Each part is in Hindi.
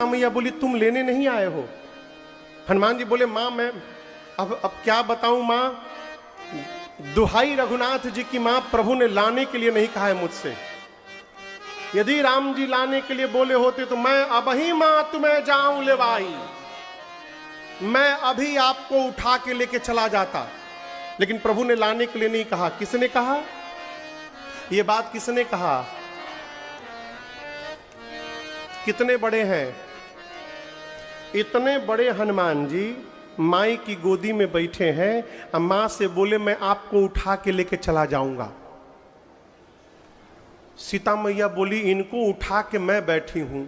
मैया बोली तुम लेने नहीं आए हो। हनुमान जी बोले माँ मैं अब क्या बताऊं माँ, दुहाई रघुनाथ जी की माँ, प्रभु ने लाने के लिए नहीं कहा है मुझसे। यदि राम जी लाने के लिए बोले होते तो मैं अबही माँ तुम्हें जाऊं लेवाई, मैं अभी आपको उठा के लेके चला जाता, लेकिन प्रभु ने लाने के लिए नहीं कहा। किसने कहा ये बात, किसने कहा? कितने बड़े हैं, इतने बड़े हनुमान जी माई की गोदी में बैठे हैं, मां से बोले मैं आपको उठा के लेके चला जाऊंगा। सीता मैया बोली इनको उठा के मैं बैठी हूं,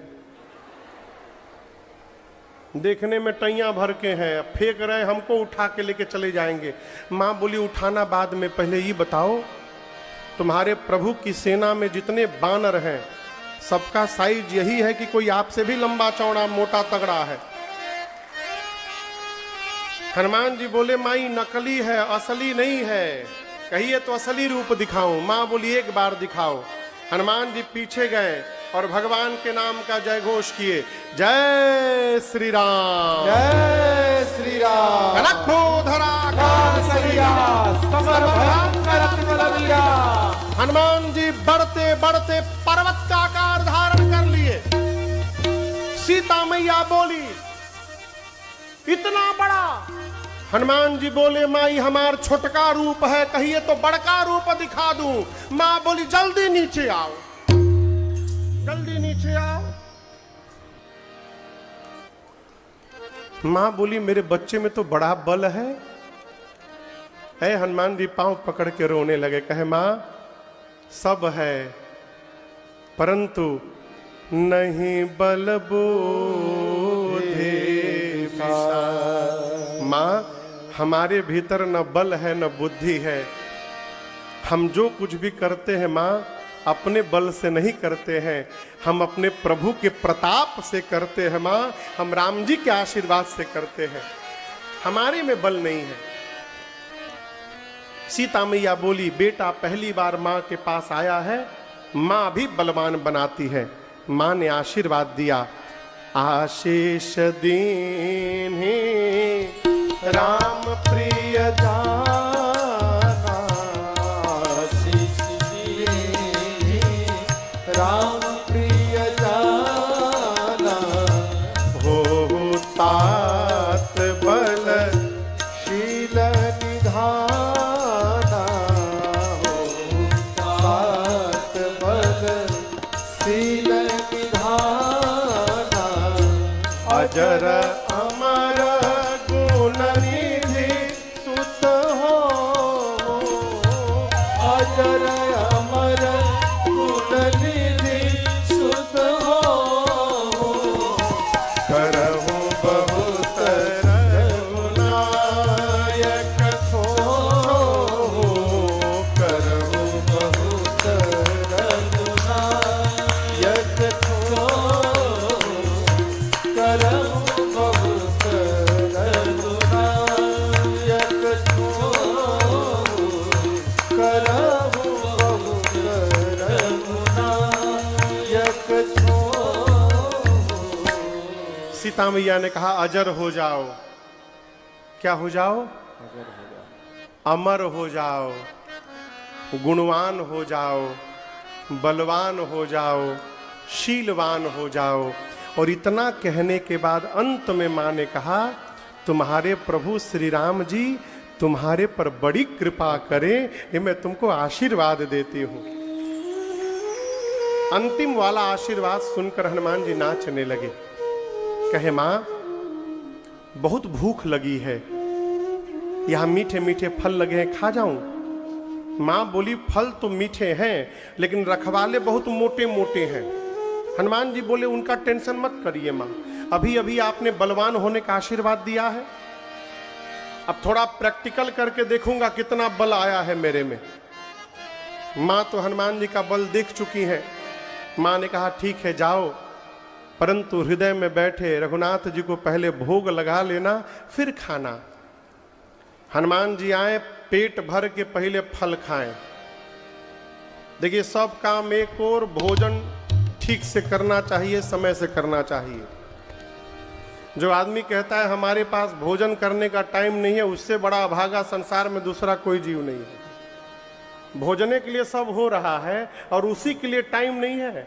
देखने में टैया भर के हैं, फेंक रहे, हमको उठा के लेके चले जाएंगे। मां बोली उठाना बाद में, पहले ये बताओ तुम्हारे प्रभु की सेना में जितने बानर हैं सबका साइज यही है कि कोई आपसे भी लंबा चौड़ा मोटा तगड़ा है? हनुमान जी बोले माई नकली है, असली नहीं है, कहिए तो असली रूप दिखाऊं। मां बोली एक बार दिखाओ। हनुमान जी पीछे गए और भगवान के नाम का जय घोष किए, जय श्री राम, जय श्री राम। हनुमान जी बढ़ते बढ़ते पर्वत का आकार धारण कर लिए। सीता मैया बोली इतना बड़ा? हनुमान जी बोले माई हमार छोटका रूप है, कहिए तो बड़का रूप दिखा दूं। मां बोली जल्दी नीचे आओ, जल्दी नीचे आओ। मां बोली मेरे बच्चे में तो बड़ा बल है। ऐ हनुमान जी पांव पकड़ के रोने लगे, कहे मां सब है परंतु नहीं बल बोधे मां, हमारे भीतर न बल है न बुद्धि है। हम जो कुछ भी करते हैं मां अपने बल से नहीं करते हैं, हम अपने प्रभु के प्रताप से करते हैं मां, हम राम जी के आशीर्वाद से करते हैं, हमारे में बल नहीं है। सीता मैया बोली बेटा पहली बार मां के पास आया है, मां भी बलवान बनाती है। मां ने आशीर्वाद दिया, आशीष दीन्हि राम प्रिय जाना, आशीष दीन्हि राम प्रिय जाना, हो तात बल शील निधाना, हो तात बल शील निधाना, अजर अमर गुण निधि सुत हो, अजर अमर गुण निधि सुत हो, करहु बहुत रघुनायक हो, करहु बहुत रघुनायक हो, करहु बहुत रघुनायक हो, करहु बहुत रघुनायक हो। सीता मैया ने कहा अजर हो जाओ। क्या हो जाओ? अमर हो जाओ, गुणवान हो जाओ, बलवान हो जाओ, शीलवान हो जाओ। और इतना कहने के बाद अंत में मां ने कहा तुम्हारे प्रभु श्री राम जी तुम्हारे पर बड़ी कृपा करें, ये मैं तुमको आशीर्वाद देती हूं। अंतिम वाला आशीर्वाद सुनकर हनुमान जी नाचने लगे, कहे मां बहुत भूख लगी है, यहां मीठे मीठे फल लगे हैं, खा जाऊं? मां बोली फल तो मीठे हैं लेकिन रखवाले बहुत मोटे मोटे हैं। हनुमान जी बोले उनका टेंशन मत करिए मां, अभी अभी आपने बलवान होने का आशीर्वाद दिया है, अब थोड़ा प्रैक्टिकल करके देखूंगा कितना बल आया है मेरे में। मां तो हनुमान जी का बल देख चुकी हैं। मां ने कहा ठीक है जाओ, परंतु हृदय में बैठे रघुनाथ जी को पहले भोग लगा लेना फिर खाना। हनुमान जी आए, पेट भर के पहले फल खाएं। देखिए सब काम एक और, भोजन ठीक से करना चाहिए, समय से करना चाहिए। जो आदमी कहता है हमारे पास भोजन करने का टाइम नहीं है, उससे बड़ा अभागा संसार में दूसरा कोई जीव नहीं है। भोजने के लिए सब हो रहा है और उसी के लिए टाइम नहीं है।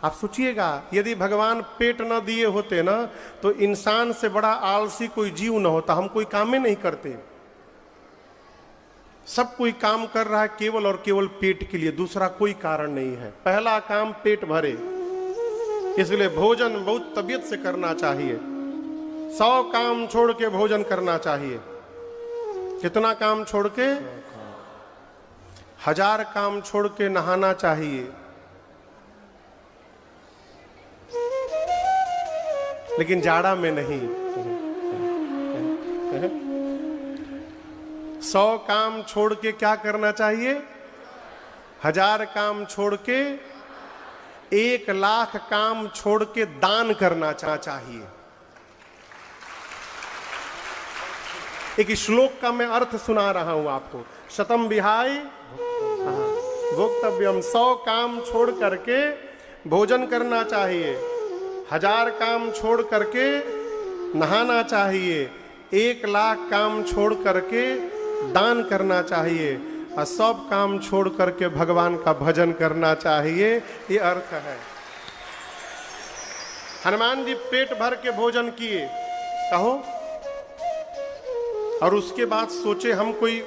आप सोचिएगा, यदि भगवान पेट न दिए होते ना तो इंसान से बड़ा आलसी कोई जीव न होता। हम कोई काम ही नहीं करते, सब कोई काम कर रहा है केवल और केवल पेट के लिए, दूसरा कोई कारण नहीं है। पहला काम पेट भरे, इसलिए भोजन बहुत तबीयत से करना चाहिए। 100 काम छोड़ के भोजन करना चाहिए। कितना काम छोड़ के? 1000 काम छोड़ के नहाना चाहिए। लेकिन जाड़ा में नहीं। 100 काम छोड़ के क्या करना चाहिए? 1000 काम छोड़ के 1,00,000 काम छोड़ के दान करना चाहिए। एक श्लोक का मैं अर्थ सुना रहा हूं आपको। शतम विहाय भोक्तव्यम। 100 काम छोड़ करके भोजन करना चाहिए, 1000 काम छोड़ करके नहाना चाहिए, 1,00,000 काम छोड़ करके दान करना चाहिए और सब काम छोड़ करके भगवान का भजन करना चाहिए। ये अर्थ है। हनुमान जी पेट भर के भोजन किए, कहो, और उसके बाद सोचे हम कोई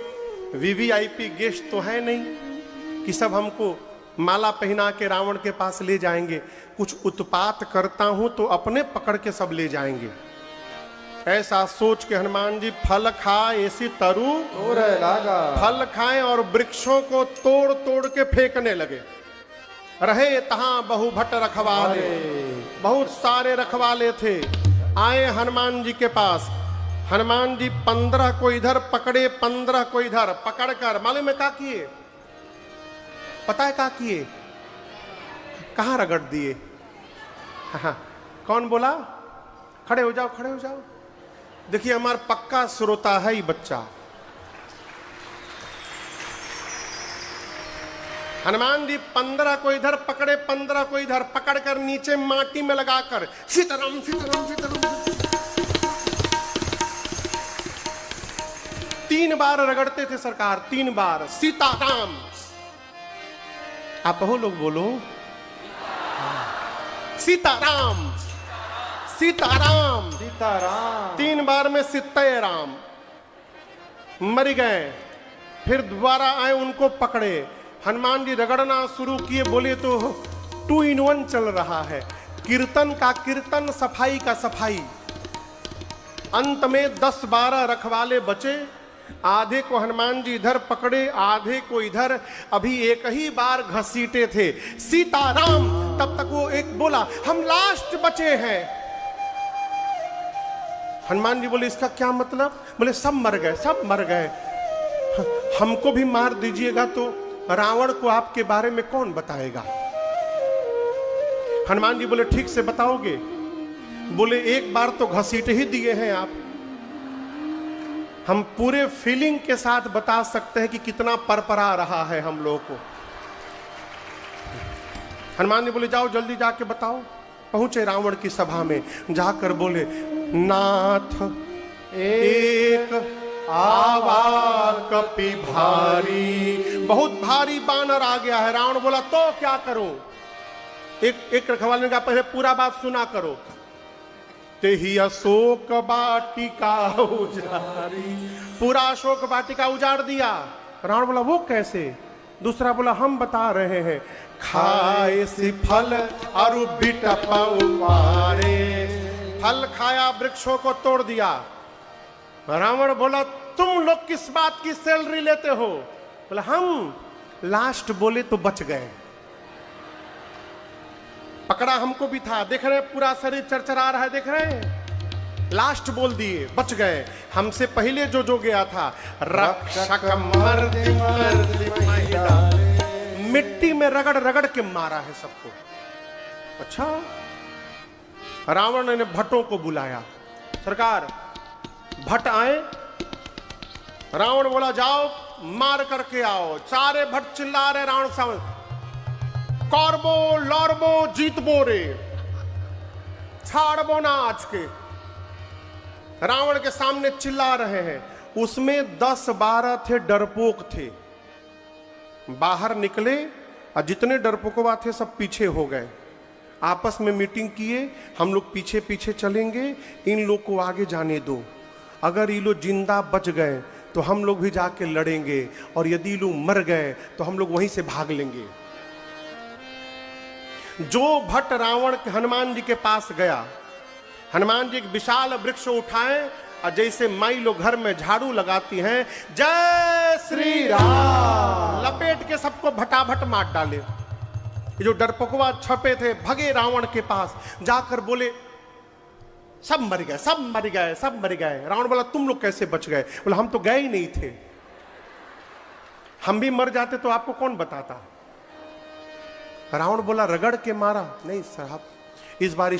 वीवीआईपी गेस्ट तो है नहीं कि सब हमको माला पहना के रावण के पास ले जाएंगे। कुछ उत्पात करता हूं तो अपने पकड़ के सब ले जाएंगे। ऐसा सोच के हनुमान जी फल खाए ऐसी तरु लागा, फल खाएं और वृक्षों को तोड़ तोड़ के फेंकने लगे। रहे तहां बहुभट रखवाले, बहुत सारे रखवाले थे। आए हनुमान जी के पास। हनुमान जी 15 को इधर पकड़े, 15 को इधर पकड़कर मालूम है क्या किए? पता है क्या किए? कहां रगड़ दिए? हाँ, कौन बोला? खड़े हो जाओ, खड़े हो जाओ। देखिए हमारा पक्का श्रोता है ही बच्चा। हनुमान जी 15 को इधर पकड़े, 15 को इधर पकड़कर नीचे माटी में लगाकर सीताराम सीताराम सीताराम 3 बार रगड़ते थे सरकार, 3 बार सीताराम। आप लोग बोलो सीताराम सीताराम सीताराम। 3 बार में सीते राम मर गए। फिर दोबारा आए, उनको पकड़े। हनुमान जी रगड़ना शुरू किए। बोले तो 2 in 1 चल रहा है। कीर्तन का कीर्तन, सफाई का सफाई। अंत में 10-12 रखवाले बचे। आधे को हनुमान जी इधर पकड़े, आधे को इधर। अभी एक ही बार घसीटे थे सीताराम। तब तक वो एक बोला हम लास्ट बचे हैं। हनुमान जी बोले इसका क्या मतलब? बोले सब मर गए, सब मर गए। हमको भी मार दीजिएगा तो रावण को आपके बारे में कौन बताएगा? हनुमान जी बोले ठीक से बताओगे? बोले एक बार तो घसीट ही दिए हैं आप। हम पूरे फीलिंग के साथ बता सकते हैं कि कितना परपरा रहा है हम लोगों को। हनुमान जी बोले जाओ जल्दी जाके बताओ। पहुंचे रावण की सभा में, जाकर बोले नाथ एक आवा कपि भारी। बहुत भारी बानर आ गया है। रावण बोला तो क्या करूं? एक रखवाले ने कहा पहले पूरा बात सुना करो। ते ही अशोक वाटिका उजाड़ी, पूरा अशोक वाटिका उजाड़ दिया। रावण बोला वो कैसे? दूसरा बोला हम बता रहे हैं। खाए सी फल अरु बिटपा उपारे, फल खाया, वृक्षों को तोड़ दिया। रावण बोला तुम लोग किस बात की सैलरी लेते हो? बोला हम लास्ट बोले तो बच गए। पकड़ा हमको भी था, देख रहे हैं पूरा शरीर चरचरा रहा है, देख रहे हैं। लास्ट बोल दिए, बच गए। हमसे पहले जो गया था रक्षक मर्दि मर्दि महिला, मिट्टी में रगड़ रगड़ के मारा है सबको। अच्छा, रावण ने भट्टों को बुलाया। सरकार भट्ट आए। रावण बोला जाओ मार करके आओ। सारे भट्ट चिल्ला रहे रावण सामने, कौरबो लौरबो जीतबो रे। छाड़बो नाच के रावण के सामने चिल्ला रहे हैं। उसमें 10-12 थे, डरपोक थे। बाहर निकले और जितने डरपोकवा थे सब पीछे हो गए। आपस में मीटिंग किए, हम लोग पीछे पीछे चलेंगे, इन लोग को आगे जाने दो। अगर ये लोग जिंदा बच गए तो हम लोग भी जाके लड़ेंगे, और यदि लोग मर गए तो हम लोग वहीं से भाग लेंगे। जो भट्ट रावण के हनुमान जी के पास गया, हनुमान जी एक विशाल वृक्ष उठाए और जैसे माई लोग घर में झाड़ू लगाती हैं, जय श्री राम, लपेट के सबको भटाभट मार डाले। ये जो डरपोकवा छपे थे भगे रावण के पास, जाकर बोले सब मर गए, सब मर गए, सब मर गए। रावण बोला तुम लोग कैसे बच गए? बोला हम तो गए ही नहीं थे, हम भी मर जाते तो आपको कौन बताता। रावण बोला रगड़ के मारा? नहीं साहब, इस बार